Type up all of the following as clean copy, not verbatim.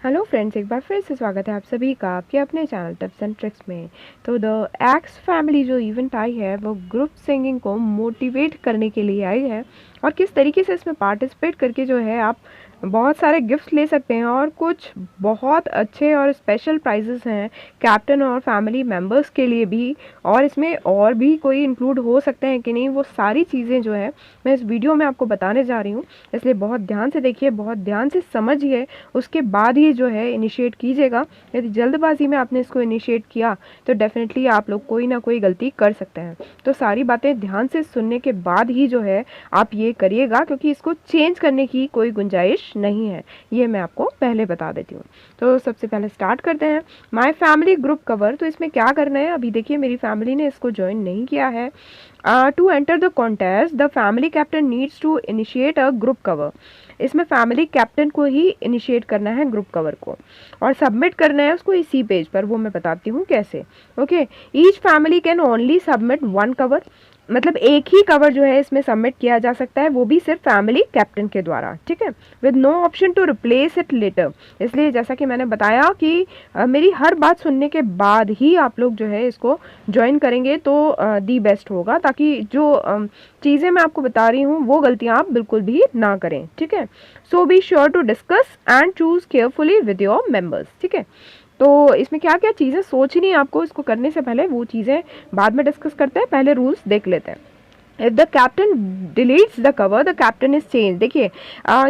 Hello friends, एक बार फिर से स्वागत है आप सभी का आपके अपने चैनल टिप्स एंड ट्रिक्स में। तो द एक्स फैमिली जो इवेंट आई है वो ग्रुप सिंगिंग को मोटिवेट करने के लिए आई है, और किस तरीके से इसमें पार्टिसिपेट करके जो है आप बहुत सारे गिफ्ट्स ले सकते हैं और कुछ बहुत अच्छे और स्पेशल प्राइजेस हैं कैप्टन और फैमिली मेम्बर्स के लिए भी। और इसमें और भी कोई इंक्लूड हो सकते हैं कि नहीं, वो सारी चीज़ें जो है मैं इस वीडियो में आपको बताने जा रही हूँ। इसलिए बहुत ध्यान से देखिए, बहुत ध्यान से समझिए, उसके बाद ही जो है इनिशिएट कीजिएगा। यदि जल्दबाजी में आपने इसको इनिशिएट किया तो डेफिनेटली आप लोग कोई ना कोई गलती कर सकते हैं। तो सारी बातें ध्यान से सुनने के बाद ही जो है आप ये करिएगा, क्योंकि इसको चेंज करने की कोई गुंजाइश नहीं है, ये मैं आपको पहले बता देती हूँ। तो सबसे पहले स्टार्ट करते हैं माय फैमिली ग्रुप कवर। तो इसमें क्या करना है, अभी देखिए मेरी फैमिली ने इसको ज्वाइन नहीं किया है। To enter the contest the family captain needs to initiate a group cover. इसमें फैमिली कैप्टन को ही इनिशिएट करना है ग्रुप कवर को, और सबमिट करना है उसको इसी पेज पर। वो मैं बताती हूँ कैसे। Okay, each family can only submit one cover. मतलब एक ही कवर जो है इसमें सबमिट किया जा सकता है, वो भी सिर्फ फैमिली कैप्टन के द्वारा, ठीक है, with no option to replace it later. इसलिए जैसा कि मैंने बताया कि मेरी हर बात सुनने के बाद ही आप लोग जो है इसको ज्वाइन करेंगे तो दी बेस्ट होगा, ताकि जो चीज़ें मैं आपको बता रही हूँ वो गलतियाँ आप बिल्कुल भी ना करें, ठीक है। So be sure to discuss and choose carefully with your members, ठीक है। तो इसमें क्या क्या चीज़ें सोचनी है आपको इसको करने से पहले, वो चीज़ें बाद में डिस्कस करते हैं, पहले रूल्स देख लेते हैं। If the captain deletes the cover the captain is change. देखिए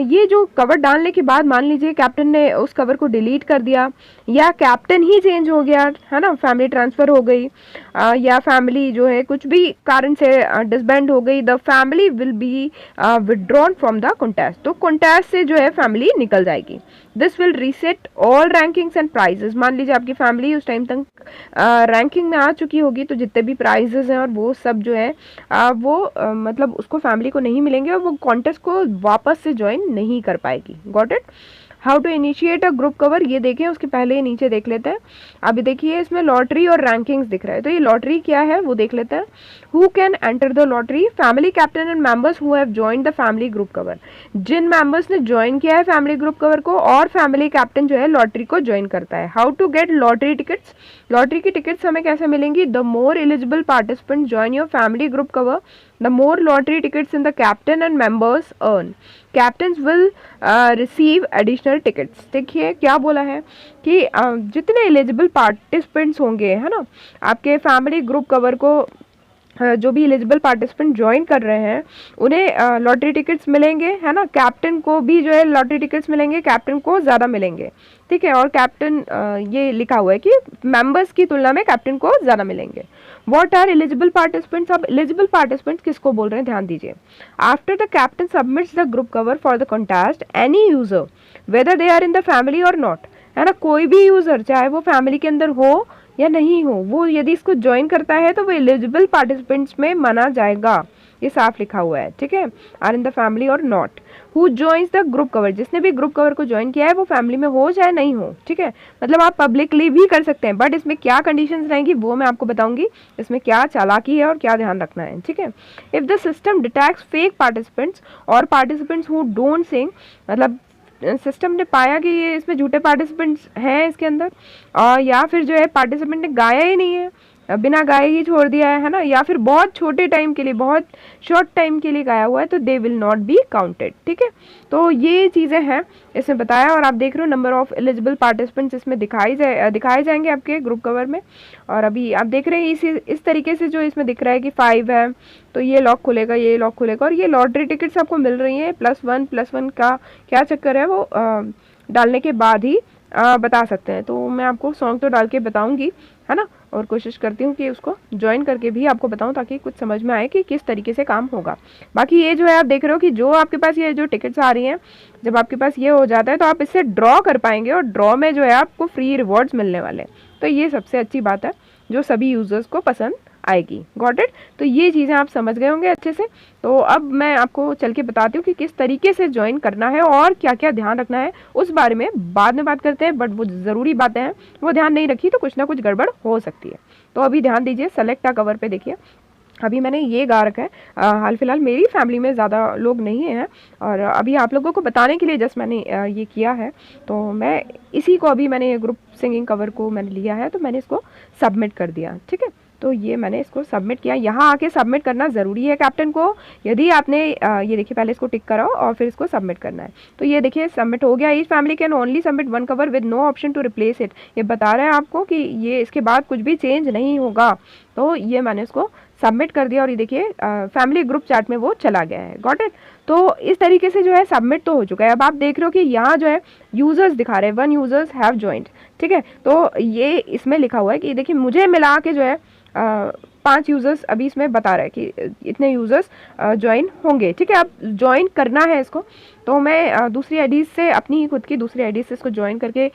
ये जो कवर डालने के बाद मान लीजिए कैप्टन ने उस कवर को डिलीट कर दिया, या कैप्टन ही चेंज हो गया है ना, फैमिली ट्रांसफ़र हो गई, या फैमिली जो है कुछ भी कारण से डिसबैंड हो गई, the family will be withdrawn from the contest. तो कॉन्टेस्ट से जो है फैमिली निकल जाएगी। This will reset all rankings and prizes. मान लीजिए आपकी फैमिली उस टाइम तक रैंकिंग में आ चुकी होगी, तो जितने भी प्राइजेस हैं और वो सब जो है वो मतलब उसको फैमिली को नहीं मिलेंगे, और वो कॉन्टेस्ट को वापस से ज्वाइन नहीं कर पाएगी। Got it. How to initiate a group cover, ये देखें, उसके पहले नीचे देख लेते हैं। अभी देखिए इसमें लॉटरी और रैंकिंग्स दिख रहा है, तो ये लॉटरी क्या है वो देख लेते हैं। Who can enter the lottery, family captain and members who have joined the family group cover. जिन मेंबर्स ने ज्वाइन किया है फैमिली ग्रुप कवर को, और फैमिली कैप्टन जो है लॉटरी को ज्वाइन करता है। How to get lottery tickets, lottery की टिकट्स हमें कैसे मिलेंगी। The more eligible participant join your family group cover, the more lottery tickets in the captain and members earn, captains will receive additional tickets। देखिए क्या बोला है कि जितने एलिजिबल पार्टिसिपेंट्स होंगे, है ना, आपके फैमिली ग्रुप कवर को जो भी एलिजिबल पार्टिसिपेंट ज्वाइन कर रहे हैं उन्हें लॉटरी टिकट्स मिलेंगे, है ना। कैप्टन को भी जो है लॉटरी टिकट्स मिलेंगे, कैप्टन को ज़्यादा मिलेंगे, ठीक है। और कैप्टन ये लिखा हुआ है कि मेंबर्स की तुलना में कैप्टन को ज़्यादा मिलेंगे। व्हाट आर एलिजिबल पार्टिसिपेंट्स, अब एलिजिबल पार्टिसिपेंट्स किसको बोल रहे हैं, ध्यान दीजिए। After the captain submits the group cover for the contest, any user whether they are in the family or not, है ना, कोई भी यूजर चाहे वो फैमिली के अंदर हो या नहीं हो, वो यदि इसको ज्वाइन करता है तो वो एलिजिबल पार्टिसिपेंट्स में माना जाएगा। ये साफ लिखा हुआ है, ठीक है, are in the family or not. Who joins the group cover, जिसने भी ग्रुप कवर को ज्वाइन किया है वो फैमिली में हो चाहे नहीं हो, ठीक है। मतलब आप पब्लिकली भी कर सकते हैं, बट इसमें क्या कंडीशंस रहेंगी वो मैं आपको बताऊंगी, इसमें क्या चालाकी है और क्या ध्यान रखना है, ठीक है। If the system detects fake participants और पार्टिसिपेंट्स हु डोंट सिंग, मतलब सिस्टम ने पाया कि ये इसमें झूठे पार्टिसिपेंट्स हैं इसके अंदर, और या फिर जो है पार्टिसिपेंट ने गाया ही नहीं है, बिना गाए ही छोड़ दिया है ना, या फिर बहुत छोटे टाइम के लिए, बहुत शॉर्ट टाइम के लिए गाया हुआ है, तो they will not be counted, ठीक है। तो ये चीज़ें हैं इसमें बताया, और आप देख रहे हो नंबर ऑफ एलिजिबल पार्टिसिपेंट्स इसमें दिखाए जाएंगे आपके ग्रुप कवर में। और अभी आप देख रहे हैं इस तरीके से जो इसमें दिख रहा है कि 5 है, तो ये लॉक खुलेगा, ये लॉक खुलेगा, और ये लॉटरी टिकट्स आपको मिल रही हैं +1 का क्या चक्कर है वो डालने के बाद ही बता सकते हैं। तो मैं आपको सॉन्ग तो डाल के बताऊंगी, है ना, और कोशिश करती हूँ कि उसको ज्वाइन करके भी आपको बताऊँ, ताकि कुछ समझ में आए कि किस तरीके से काम होगा। बाकी ये जो है आप देख रहे हो कि जो आपके पास ये जो टिकट्स आ रही हैं, जब आपके पास ये हो जाता है तो आप इससे ड्रॉ कर पाएंगे, और ड्रॉ में जो है आपको फ्री रिवॉर्ड्स मिलने वाले हैं। तो ये सबसे अच्छी बात है जो सभी यूजर्स को पसंद आएगी। Got it. तो ये चीज़ें आप समझ गए होंगे अच्छे से। तो अब मैं आपको चल के बताती हूँ कि किस तरीके से ज्वाइन करना है और क्या क्या ध्यान रखना है, उस बारे में बाद में बात करते हैं। बट वो ज़रूरी बातें हैं, वो ध्यान नहीं रखी तो कुछ ना कुछ गड़बड़ हो सकती है। तो अभी ध्यान दीजिए, सेलेक्ट अ कवर पे देखिए, अभी मैंने ये गा रखा है। हाल फिलहाल मेरी फैमिली में ज़्यादा लोग नहीं हैं और अभी आप लोगों को बताने के लिए जस्ट मैंने ये किया है। तो मैं इसी को अभी मैंने ग्रुप सिंगिंग कवर को मैंने लिया है, तो मैंने इसको सबमिट कर दिया। ठीक है, तो ये मैंने इसको सबमिट किया। यहाँ आके सबमिट करना ज़रूरी है कैप्टन को। यदि आपने ये देखिए पहले इसको टिक कराओ और फिर इसको सबमिट करना है। तो ये देखिए सबमिट हो गया। Each family can only submit one cover with no option to replace it. ये बता रहे हैं आपको कि ये इसके बाद कुछ भी चेंज नहीं होगा। तो ये मैंने इसको सबमिट कर दिया और ये देखिए फैमिली ग्रुप चैट में वो चला गया है। Got it. तो इस तरीके से जो है सबमिट तो हो चुका है। अब आप देख रहे हो कि यहाँ जो है यूज़र्स दिखा रहे हैं, 1 यूज़र्स हैव ज्वाइंट। ठीक है, तो ये इसमें लिखा हुआ है कि देखिए मुझे मिला के जो है 5 यूज़र्स अभी इसमें बता रहा है कि इतने यूज़र्स ज्वाइन होंगे। ठीक है, अब ज्वाइन करना है इसको, तो मैं दूसरी आईडी से, अपनी ही खुद की दूसरी आईडी से इसको ज्वाइन करके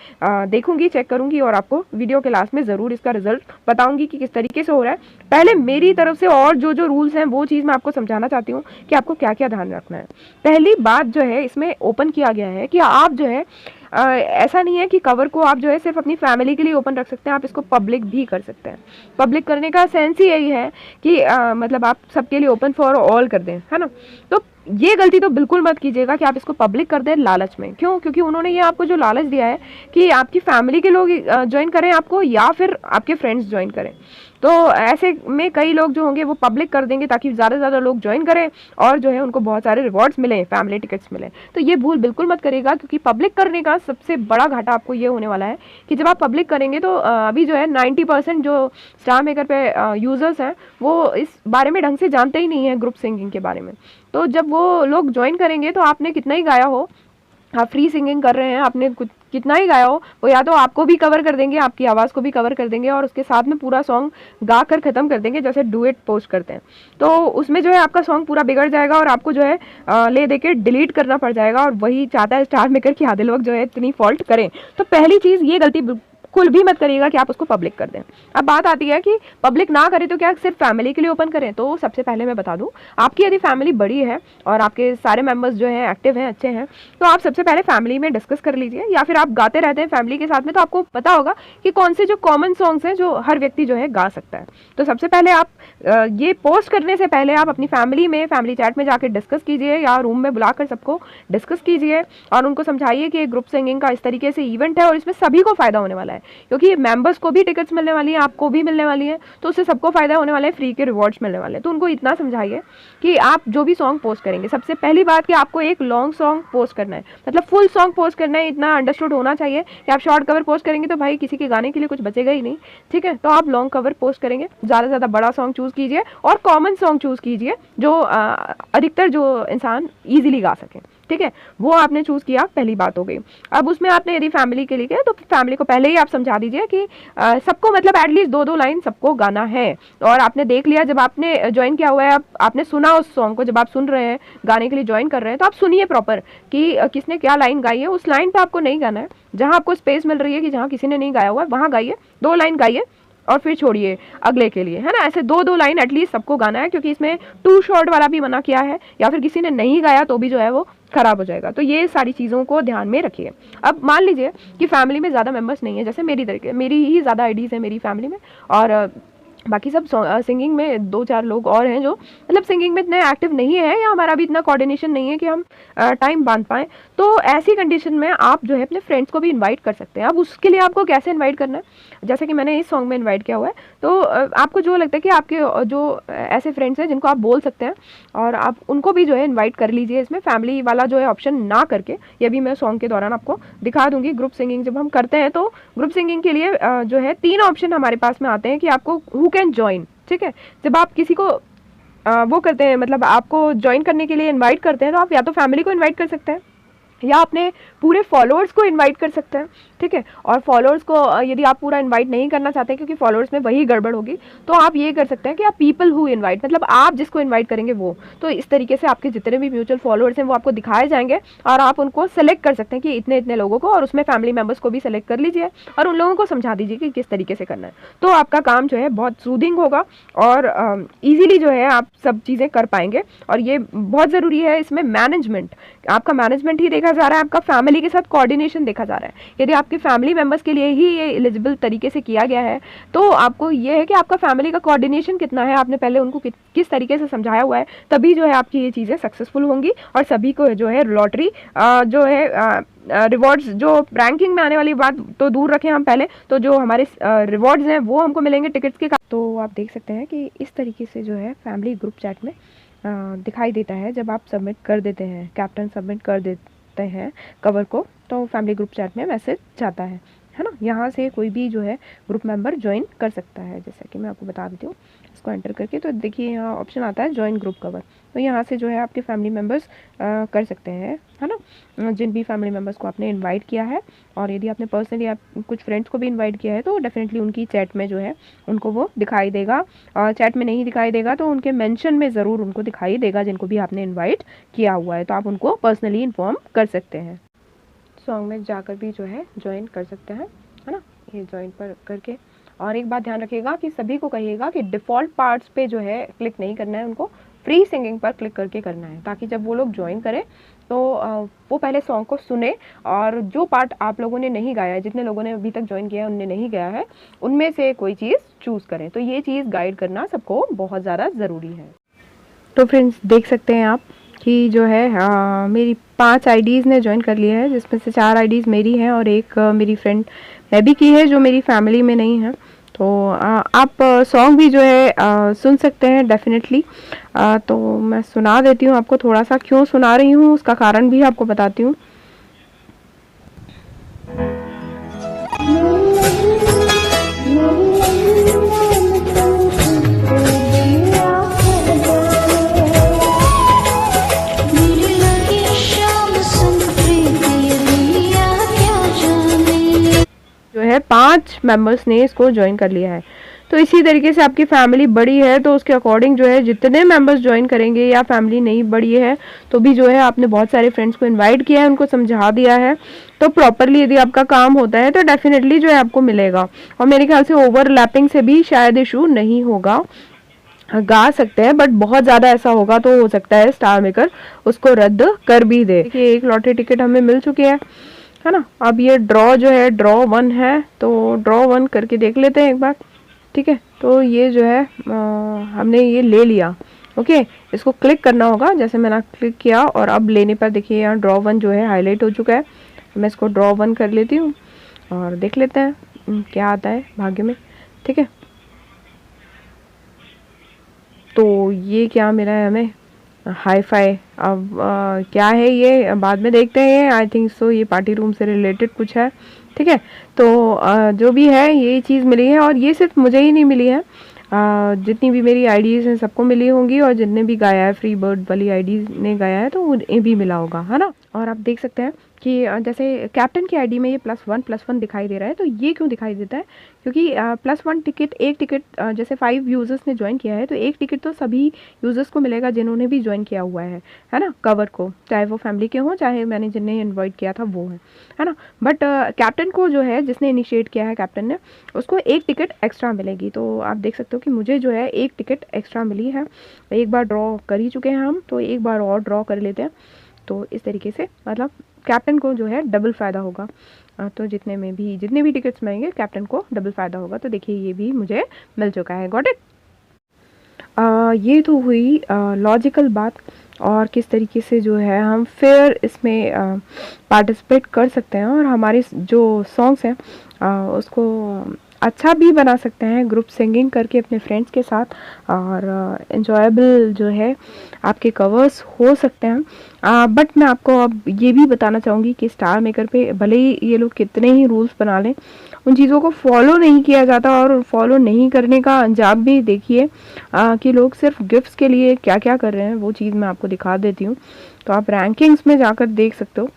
देखूंगी, चेक करूंगी और आपको वीडियो के लास्ट में ज़रूर इसका रिजल्ट बताऊंगी कि किस तरीके से हो रहा है। पहले मेरी तरफ से और जो रूल्स हैं वो चीज़ मैं आपको समझाना चाहती हूँ कि आपको क्या क्या ध्यान रखना है। पहली बात जो है इसमें ओपन किया गया है कि आप जो है ऐसा नहीं है कि कवर को आप जो है सिर्फ अपनी फैमिली के लिए ओपन रख सकते हैं, आप इसको पब्लिक भी कर सकते हैं। पब्लिक करने का सेंस ही यही है कि मतलब आप सबके लिए ओपन फॉर ऑल कर दें, है ना। तो ये गलती तो बिल्कुल मत कीजिएगा कि आप इसको पब्लिक कर दें लालच में। क्यों? क्योंकि उन्होंने ये आपको जो लालच दिया है कि आपकी फैमिली के लोग ज्वाइन करें आपको या फिर आपके फ्रेंड्स ज्वाइन करें। तो ऐसे में कई लोग जो होंगे वो पब्लिक कर देंगे ताकि ज़्यादा से ज़्यादा लोग ज्वाइन करें और जो है उनको बहुत सारे रिवॉर्ड्स मिलें, फैमिली टिकट्स मिलें। तो ये भूल बिल्कुल मत करिएगा, क्योंकि पब्लिक करने का सबसे बड़ा घाटा आपको ये होने वाला है कि जब आप पब्लिक करेंगे तो अभी जो है 90% जो स्टार मेकर पे यूज़र्स हैं वो इस बारे में ढंग से जानते ही नहीं हैं ग्रुप सिंगिंग के बारे में। तो जब वो लोग ज्वाइन करेंगे तो आपने कितना ही गाया हो, आप फ्री सिंगिंग कर रहे हैं, आपने कुछ कितना ही गाया हो, वो या तो आपको भी कवर कर देंगे, आपकी आवाज़ को भी कवर कर देंगे और उसके साथ में पूरा सॉन्ग गा कर ख़त्म कर देंगे, जैसे डुएट पोस्ट करते हैं। तो उसमें जो है आपका सॉन्ग पूरा बिगड़ जाएगा और आपको जो है ले दे के डिलीट करना पड़ जाएगा। और वही चाहता है स्टार मेकर की आधे लोग जो है इतनी फॉल्ट करें। तो पहली चीज़ ये गलती बिल्कुल भी मत करिएगा कि आप उसको पब्लिक कर दें। अब बात आती है कि पब्लिक ना करें तो क्या सिर्फ फैमिली के लिए ओपन करें। तो सबसे पहले मैं बता दूं, आपकी यदि फैमिली बड़ी है और आपके सारे मेंबर्स जो हैं एक्टिव हैं, अच्छे हैं, तो आप सबसे पहले फैमिली में डिस्कस कर लीजिए, या फिर आप गाते रहते हैं फैमिली के साथ में तो आपको पता होगा कि कौन से जो कॉमन सॉन्ग्स हैं जो हर व्यक्ति जो है गा सकता है। तो सबसे पहले आप ये पोस्ट करने से पहले आप अपनी फैमिली में फैमिली चैट में जाकर डिस्कस कीजिए या रूम में बुलाकर सबको डिस्कस कीजिए और उनको समझाइए कि ग्रुप सिंगिंग का इस तरीके से इवेंट है और इसमें सभी को फ़ायदा होने वाला है, क्योंकि मेंबर्स को भी टिकट्स मिलने वाली हैं, आपको भी मिलने वाली हैं, तो उससे सबको फ़ायदा होने वाला है, फ्री के रिवॉर्ड्स मिलने वाले हैं। तो उनको इतना समझाइए कि आप जो भी सॉन्ग पोस्ट करेंगे, सबसे पहली बात कि आपको एक लॉन्ग सॉन्ग पोस्ट करना है, मतलब फुल सॉन्ग पोस्ट करना है। इतना अंडरस्टूड होना चाहिए कि आप शॉर्ट कवर पोस्ट करेंगे तो भाई किसी के गाने के लिए कुछ बचेगा ही नहीं। ठीक है, तो आप लॉन्ग कवर पोस्ट करेंगे, ज़्यादा से ज़्यादा बड़ा सॉन्ग चूज़ कीजिए और कॉमन सॉन्ग चूज़ कीजिए जो अधिकतर जो इंसान ईजिली गा सकें। ठीक है, वो आपने चूज़ किया, पहली बात हो गई। अब उसमें आपने यदि फैमिली के लिए किया तो फैमिली को पहले ही आप समझा दीजिए कि सबको मतलब एटलीस्ट 2-2 लाइन सबको गाना है। और आपने देख लिया, जब आपने ज्वाइन किया हुआ है, आपने सुना उस सॉन्ग को, जब आप सुन रहे हैं गाने के लिए ज्वाइन कर रहे हैं तो आप सुनिए प्रॉपर कि किसने क्या लाइन गाई है। उस लाइन पर आपको नहीं गाना है, जहाँ आपको स्पेस मिल रही है कि जहाँ किसी ने नहीं गाया हुआ है वहाँ गाइए, 2 लाइन गाइए और फिर छोड़िए अगले के लिए, है ना। ऐसे 2-2 लाइन एटलीस्ट सबको गाना है, क्योंकि इसमें टू शॉर्ट वाला भी मना किया है, या फिर किसी ने नहीं गाया तो भी जो है वो खराब हो जाएगा। तो ये सारी चीज़ों को ध्यान में रखिए। अब मान लीजिए कि फैमिली में ज़्यादा मेंबर्स नहीं है, जैसे मेरी ही ज़्यादा आईडीज़ है मेरी फैमिली में, और बाकी सब सिंगिंग में 2-4 लोग और हैं जो मतलब सिंगिंग में इतने एक्टिव नहीं है, या हमारा भी इतना कोऑर्डिनेशन नहीं है कि हम टाइम बांध पाएँ। तो ऐसी कंडीशन में आप जो है अपने फ्रेंड्स को भी इनवाइट कर सकते हैं। अब उसके लिए आपको कैसे इनवाइट करना है, जैसे कि मैंने इस सॉन्ग में इनवाइट किया हुआ है, तो आपको जो लगता है कि आपके जो ऐसे फ्रेंड्स हैं जिनको आप बोल सकते हैं और आप उनको भी जो है इन्वाइट कर लीजिए। इसमें फैमिली वाला जो है ऑप्शन ना करके, ये भी मैं सॉन्ग के दौरान आपको दिखा दूँगी। ग्रुप सिंगिंग जब हम करते हैं तो ग्रुप सिंगिंग के लिए जो है 3 ऑप्शन हमारे पास में आते हैं कि आपको हु कैन ज्वाइन। ठीक है, जब आप किसी को वो करते हैं, मतलब आपको ज्वाइन करने के लिए इनवाइट करते हैं, तो आप या तो फैमिली को इनवाइट कर सकते हैं या अपने पूरे फॉलोअर्स को इनवाइट कर सकते हैं। ठीक है, और फॉलोअर्स को यदि आप पूरा इनवाइट नहीं करना चाहते क्योंकि फॉलोअर्स में वही गड़बड़ होगी, तो आप ये कर सकते हैं कि आप पीपल हु इनवाइट, मतलब आप जिसको इनवाइट करेंगे वो, तो इस तरीके से आपके जितने भी म्यूचुअल फॉलोअर्स हैं वो आपको दिखाए जाएंगे और आप उनको सेलेक्ट कर सकते हैं कि इतने इतने लोगों को, और उसमें फैमिली मेम्बर्स को भी सेलेक्ट कर लीजिए और उन लोगों को समझा दीजिए कि किस तरीके से करना है। तो आपका काम जो है बहुत सूदिंग होगा और ईजिली जो है आप सब चीज़ें कर पाएंगे। और ये बहुत ज़रूरी है, इसमें मैनेजमेंट, आपका मैनेजमेंट ही देखा देखा जा रहा है, आपका फैमिली के साथ कोऑर्डिनेशन देखा जा रहा है। यदि आपके फैमिली मेम्बर्स के लिए ही ये एलिजिबल तरीके से किया गया है तो आपको ये है कि आपका फैमिली का कोऑर्डिनेशन कितना है, आपने पहले उनको किस तरीके से समझाया हुआ है, तभी जो है आपकी ये चीज़ें सक्सेसफुल होंगी और सभी को जो है लॉटरी जो है रिवॉर्ड्स, जो रैंकिंग में आने वाली बात तो दूर रखें हम पहले, तो जो हमारे रिवॉर्ड्स हैं वो हमको मिलेंगे टिकट्स के। तो आप देख सकते हैं कि इस तरीके से जो है फैमिली ग्रुप चैट में दिखाई देता है। जब आप सबमिट कर देते हैं, कैप्टन सबमिट कर देते हैं कवर को, तो फैमिली ग्रुप चैट में मैसेज जाता है ना। यहाँ से कोई भी जो है ग्रुप मेंबर ज्वाइन कर सकता है। जैसा कि मैं आपको बता देती हूँ, इसको एंटर करके तो देखिए यहाँ ऑप्शन आता है ज्वाइन ग्रुप कवर। तो यहाँ से जो है आपके फैमिली मेम्बर्स कर सकते हैं, है ना, जिन भी फैमिली मेम्बर्स को आपने इनवाइट किया है। और यदि आपने पर्सनली आप कुछ फ्रेंड्स को भी इनवाइट किया है तो डेफिनेटली उनकी चैट में जो है उनको वो दिखाई देगा, और चैट में नहीं दिखाई देगा तो उनके मेंशन में ज़रूर उनको दिखाई देगा जिनको भी आपने इन्वाइट किया हुआ है। तो आप उनको पर्सनली इन्फॉर्म कर सकते हैं, सॉन्ग में जाकर भी जो है ज्वाइन कर सकते हैं, है ना। ये ज्वाइन पर करके, और एक बात ध्यान रखिएगा कि सभी को कहिएगा कि डिफ़ॉल्ट पार्ट्स पे जो है क्लिक नहीं करना है, उनको फ्री सिंगिंग पर क्लिक करके करना है, ताकि जब वो लोग ज्वाइन करें तो वो पहले सॉन्ग को सुने और जो पार्ट आप लोगों ने नहीं गाया है, जितने लोगों ने अभी तक ज्वाइन किया है उनने नहीं गाया है, उनमें से कोई चीज़ चूज़ करें। तो ये चीज़ गाइड करना सबको बहुत ज़्यादा ज़रूरी है। तो फ्रेंड्स देख सकते हैं आप कि जो है मेरी 5 आईडीज़ ने ज्वाइन कर लिया है, जिसमें से 4 आईडीज़ मेरी हैं और एक मेरी फ्रेंड ने भी की है जो मेरी फैमिली में नहीं है। तो आप सॉन्ग भी जो है सुन सकते हैं डेफिनेटली। तो मैं सुना देती हूँ आपको थोड़ा सा, क्यों सुना रही हूँ उसका कारण भी आपको बताती हूँ। जो है 5 मेंबर्स ने इसको ज्वाइन कर लिया है। तो इसी तरीके से आपकी फैमिली बड़ी है तो उसके अकॉर्डिंग जो है जितने मेंबर्स ज्वाइन करेंगे, या फैमिली नहीं बड़ी है तो भी जो है आपने बहुत सारे फ्रेंड्स को इनवाइट किया है, उनको समझा दिया है, तो प्रॉपरली यदि आपका काम होता है तो डेफिनेटली जो है आपको मिलेगा। और मेरे ख्याल से ओवरलैपिंग से भी शायद इशू नहीं होगा, गा सकते हैं, बट बहुत ज़्यादा ऐसा होगा तो हो सकता है स्टार मेकर उसको रद्द कर भी दे। देखिए एक लॉटरी टिकट हमें मिल चुकी है ना। अब ये ड्रॉ जो है ड्रॉ 1 है, तो ड्रॉ 1 करके देख लेते हैं एक बार, ठीक है। तो ये जो है हमने ये ले लिया, ओके। इसको क्लिक करना होगा, जैसे मैंने क्लिक किया और अब लेने पर देखिए यहाँ ड्रॉ 1 जो है हाईलाइट हो चुका है। मैं इसको ड्रॉ 1 कर लेती हूँ और देख लेते हैं क्या आता है भाग्य में, ठीक है। तो ये क्या मिला है हमें, हाई फाई। अब क्या है ये बाद में देखते हैं, आई थिंक सो ये पार्टी रूम से रिलेटेड कुछ है, ठीक है। तो जो भी है ये चीज़ मिली है, और ये सिर्फ मुझे ही नहीं मिली है, जितनी भी मेरी आईडीज़ हैं सबको मिली होंगी, और जितने भी गाया है फ्री बर्ड वाली आईडी ने गाया है तो उन्हें भी मिला होगा, है ना। और आप देख सकते हैं कि जैसे कैप्टन की आईडी में ये +1 दिखाई दे रहा है, तो ये क्यों दिखाई देता है, क्योंकि +1 टिकट, एक टिकट जैसे 5 यूज़र्स ने ज्वाइन किया है तो एक टिकट तो सभी यूज़र्स को मिलेगा जिन्होंने भी ज्वाइन किया हुआ है ना, कवर को, चाहे वो फैमिली के हों चाहे मैंने जिन्हें इन्वाइट किया था वो है ना। बट कैप्टन को जो है जिसने इनिशिएट किया है कैप्टन ने, उसको एक टिकट एक्स्ट्रा मिलेगी। तो आप देख सकते हो कि मुझे जो है एक टिकट एक्स्ट्रा मिली है। एक बार ड्रॉ कर ही चुके हैं हम, तो एक बार और ड्रॉ कर लेते हैं। तो इस तरीके से मतलब कैप्टन को जो है डबल फ़ायदा होगा। तो जितने भी टिकट्स मिलेंगे कैप्टन को डबल फ़ायदा होगा। तो देखिए ये भी मुझे मिल चुका है, गॉट इट। ये तो हुई लॉजिकल बात, और किस तरीके से जो है हम फिर इसमें पार्टिसिपेट कर सकते हैं और हमारे जो सॉन्ग्स हैं उसको अच्छा भी बना सकते हैं ग्रुप सिंगिंग करके अपने फ्रेंड्स के साथ, और एन्जॉयबल जो है आपके कवर्स हो सकते हैं। बट मैं आपको अब ये भी बताना चाहूँगी कि स्टार मेकर पे भले ही ये लोग कितने ही रूल्स बना लें, उन चीज़ों को फॉलो नहीं किया जाता, और फॉलो नहीं करने का अंजाम भी देखिए कि लोग सिर्फ गिफ्ट्स के लिए क्या क्या कर रहे हैं, वो चीज़ मैं आपको दिखा देती हूँ। तो आप रैंकिंग्स में जाकर देख सकते हो,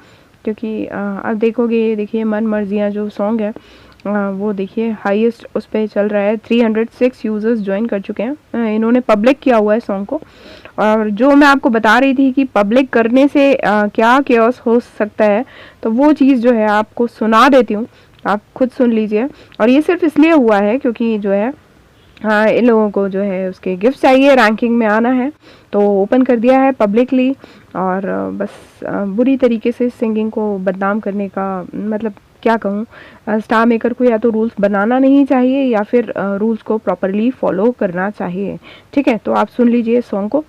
क्योंकि आप देखोगे, देखिए मन मर्जियाँ जो सॉन्ग है वो देखिए हाईएस्ट उस पर चल रहा है, 306 यूज़र्स ज्वाइन कर चुके हैं। इन्होंने पब्लिक किया हुआ है सॉन्ग को, और जो मैं आपको बता रही थी कि पब्लिक करने से क्या केओस हो सकता है, तो वो चीज़ जो है आपको सुना देती हूँ, आप खुद सुन लीजिए। और ये सिर्फ इसलिए हुआ है क्योंकि जो है हाँ, इन लोगों को जो है उसके गिफ्ट चाहिए, रैंकिंग में आना है, तो ओपन कर दिया है पब्लिकली। और बस बुरी तरीके से सिंगिंग को बदनाम करने का, मतलब क्या कहूँ, स्टार मेकर को या तो रूल्स बनाना नहीं चाहिए या फिर रूल्स को प्रॉपरली फॉलो करना चाहिए। ठीक है, तो आप सुन लीजिए इस सॉन्ग को।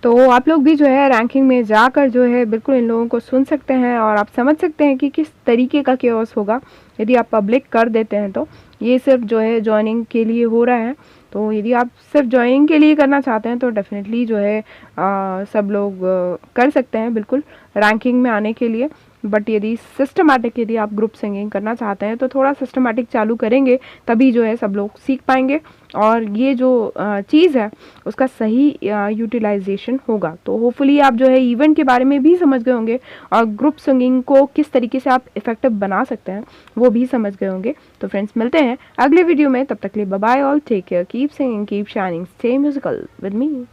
तो आप लोग भी जो है रैंकिंग में जाकर जो है बिल्कुल इन लोगों को सुन सकते हैं और आप समझ सकते हैं कि किस तरीके का केओस होगा यदि आप पब्लिक कर देते हैं। तो ये सिर्फ जो है जॉइनिंग के लिए हो रहा है। तो यदि आप सिर्फ जॉइनिंग के लिए करना चाहते हैं तो डेफिनेटली जो है सब लोग कर सकते हैं बिल्कुल रैंकिंग में आने के लिए। बट यदि सिस्टमैटिक, यदि आप ग्रुप सिंगिंग करना चाहते हैं तो थोड़ा सिस्टमैटिक चालू करेंगे, तभी जो है सब लोग सीख पाएंगे और ये जो चीज़ है उसका सही यूटिलाइजेशन होगा। तो होपफुली आप जो है इवेंट के बारे में भी समझ गए होंगे और ग्रुप सिंगिंग को किस तरीके से आप इफेक्टिव बना सकते हैं वो भी समझ गए होंगे। तो फ्रेंड्स, मिलते हैं अगले वीडियो में, तब तक के लिए bye bye all, take care, keep singing, keep shining, stay musical with me.